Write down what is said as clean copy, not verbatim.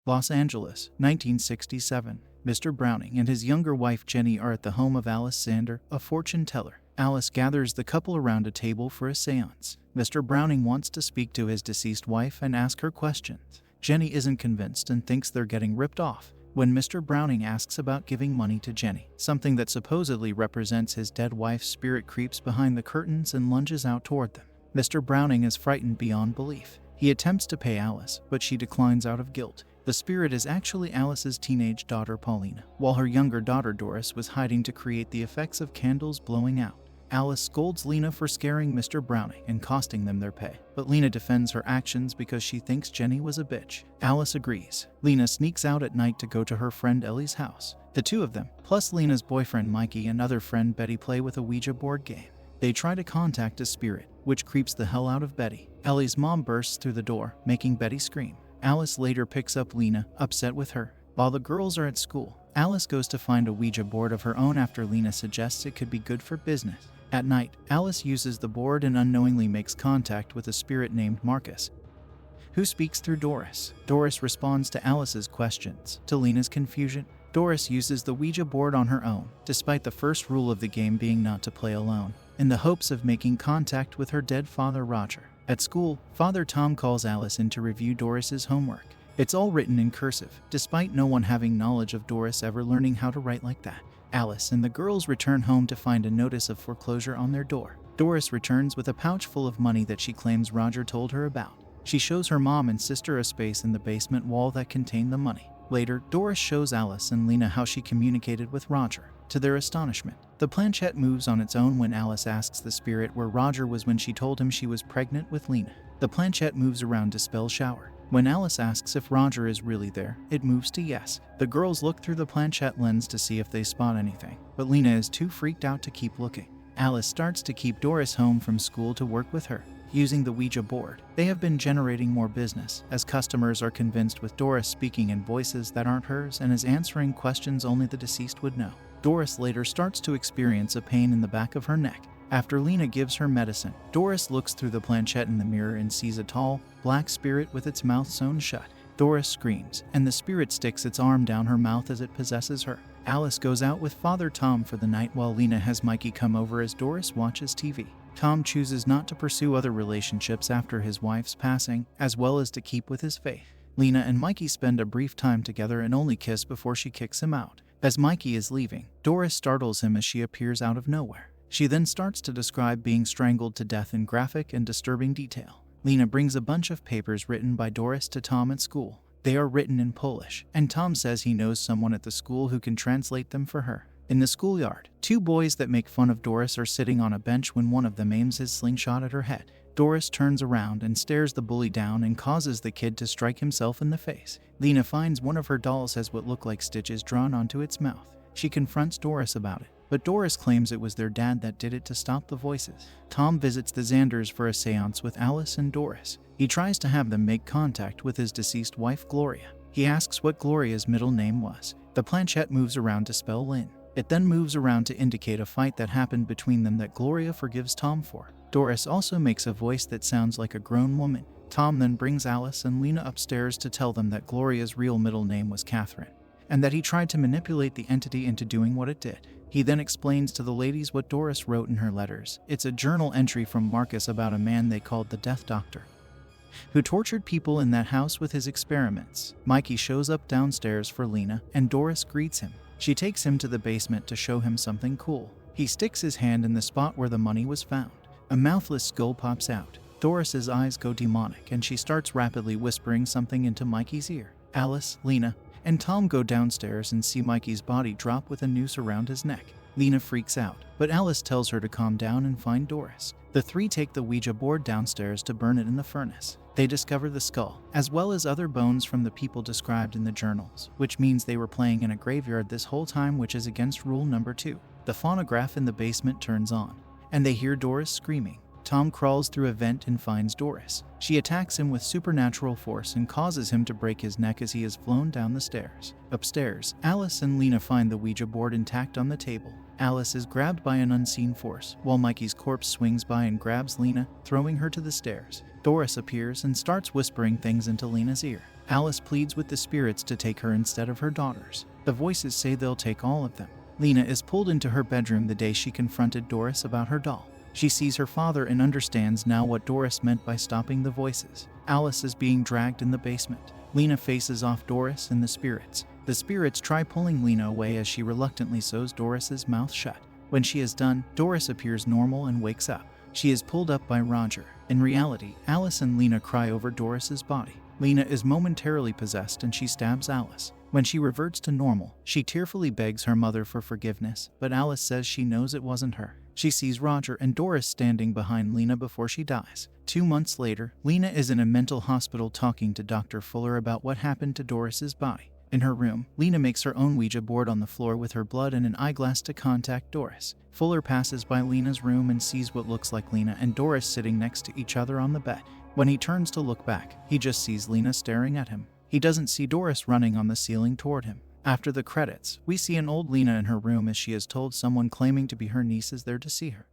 Los Angeles, 1967. Mr. Browning and his younger wife Jenny are at the home of Alice Zander, a fortune teller. Alice gathers the couple around a table for a seance. Mr. Browning wants to speak to his deceased wife and ask her questions. Jenny isn't convinced and thinks they're getting ripped off. When Mr. Browning asks about giving money to Jenny, something that supposedly represents his dead wife's spirit creeps behind the curtains and lunges out toward them. Mr. Browning is frightened beyond belief. He attempts to pay Alice, but she declines out of guilt. The spirit is actually Alice's teenage daughter Paulina, while her younger daughter Doris was hiding to create the effects of candles blowing out. Alice scolds Lena for scaring Mr. Browning and costing them their pay, but Lena defends her actions because she thinks Jenny was a bitch. Alice agrees. Lena sneaks out at night to go to her friend Ellie's house. The two of them, plus Lena's boyfriend Mikey and other friend Betty, play with a Ouija board game. They try to contact a spirit, which creeps the hell out of Betty. Ellie's mom bursts through the door, making Betty scream. Alice later picks up Lena, upset with her. While the girls are at school, Alice goes to find a Ouija board of her own after Lena suggests it could be good for business. At night, Alice uses the board and unknowingly makes contact with a spirit named Marcus, who speaks through Doris. Doris responds to Alice's questions. To Lena's confusion, Doris uses the Ouija board on her own, despite the first rule of the game being not to play alone, in the hopes of making contact with her dead father Roger. At school, Father Tom calls Alice in to review Doris's homework. It's all written in cursive, despite no one having knowledge of Doris ever learning how to write like that. Alice and the girls return home to find a notice of foreclosure on their door. Doris returns with a pouch full of money that she claims Roger told her about. She shows her mom and sister a space in the basement wall that contained the money. Later, Doris shows Alice and Lena how she communicated with Roger. To their astonishment, the planchette moves on its own when Alice asks the spirit where Roger was when she told him she was pregnant with Lena. The planchette moves around to spell shower. When Alice asks if Roger is really there, it moves to yes. The girls look through the planchette lens to see if they spot anything, but Lena is too freaked out to keep looking. Alice starts to keep Doris home from school to work with her. Using the Ouija board, they have been generating more business, as customers are convinced with Doris speaking in voices that aren't hers and is answering questions only the deceased would know. Doris later starts to experience a pain in the back of her neck. After Lena gives her medicine, Doris looks through the planchette in the mirror and sees a tall, black spirit with its mouth sewn shut. Doris screams, and the spirit sticks its arm down her mouth as it possesses her. Alice goes out with Father Tom for the night while Lena has Mikey come over as Doris watches TV. Tom chooses not to pursue other relationships after his wife's passing, as well as to keep with his faith. Lena and Mikey spend a brief time together and only kiss before she kicks him out. As Mikey is leaving, Doris startles him as she appears out of nowhere. She then starts to describe being strangled to death in graphic and disturbing detail. Lena brings a bunch of papers written by Doris to Tom at school. They are written in Polish, and Tom says he knows someone at the school who can translate them for her. In the schoolyard, two boys that make fun of Doris are sitting on a bench when one of them aims his slingshot at her head. Doris turns around and stares the bully down and causes the kid to strike himself in the face. Lena finds one of her dolls has what look like stitches drawn onto its mouth. She confronts Doris about it, but Doris claims it was their dad that did it to stop the voices. Tom visits the Zanders for a seance with Alice and Doris. He tries to have them make contact with his deceased wife Gloria. He asks what Gloria's middle name was. The planchette moves around to spell Lynn. It then moves around to indicate a fight that happened between them that Gloria forgives Tom for. Doris also makes a voice that sounds like a grown woman. Tom then brings Alice and Lena upstairs to tell them that Gloria's real middle name was Catherine, and that he tried to manipulate the entity into doing what it did. He then explains to the ladies what Doris wrote in her letters. It's a journal entry from Marcus about a man they called the Death Doctor, who tortured people in that house with his experiments. Mikey shows up downstairs for Lena, and Doris greets him. She takes him to the basement to show him something cool. He sticks his hand in the spot where the money was found. A mouthless skull pops out. Doris's eyes go demonic, and she starts rapidly whispering something into Mikey's ear. Alice, Lena, and Tom go downstairs and see Mikey's body drop with a noose around his neck. Lena freaks out, but Alice tells her to calm down and find Doris. The three take the Ouija board downstairs to burn it in the furnace. They discover the skull, as well as other bones from the people described in the journals, which means they were playing in a graveyard this whole time, which is against rule number 2. The phonograph in the basement turns on, and they hear Doris screaming. Tom crawls through a vent and finds Doris. She attacks him with supernatural force and causes him to break his neck as he is flown down the stairs. Upstairs, Alice and Lena find the Ouija board intact on the table. Alice is grabbed by an unseen force, while Mikey's corpse swings by and grabs Lena, throwing her to the stairs. Doris appears and starts whispering things into Lena's ear. Alice pleads with the spirits to take her instead of her daughters. The voices say they'll take all of them. Lena is pulled into her bedroom the day she confronted Doris about her doll. She sees her father and understands now what Doris meant by stopping the voices. Alice is being dragged in the basement. Lena faces off Doris and the spirits. The spirits try pulling Lena away as she reluctantly sews Doris's mouth shut. When she is done, Doris appears normal and wakes up. She is pulled up by Roger. In reality, Alice and Lena cry over Doris's body. Lena is momentarily possessed and she stabs Alice. When she reverts to normal, she tearfully begs her mother for forgiveness, but Alice says she knows it wasn't her. She sees Roger and Doris standing behind Lena before she dies. 2 months later, Lena is in a mental hospital talking to Dr. Fuller about what happened to Doris's body. In her room, Lena makes her own Ouija board on the floor with her blood and an eyeglass to contact Doris. Fuller passes by Lena's room and sees what looks like Lena and Doris sitting next to each other on the bed. When he turns to look back, he just sees Lena staring at him. He doesn't see Doris running on the ceiling toward him. After the credits, we see an old Lena in her room as she is told someone claiming to be her niece is there to see her.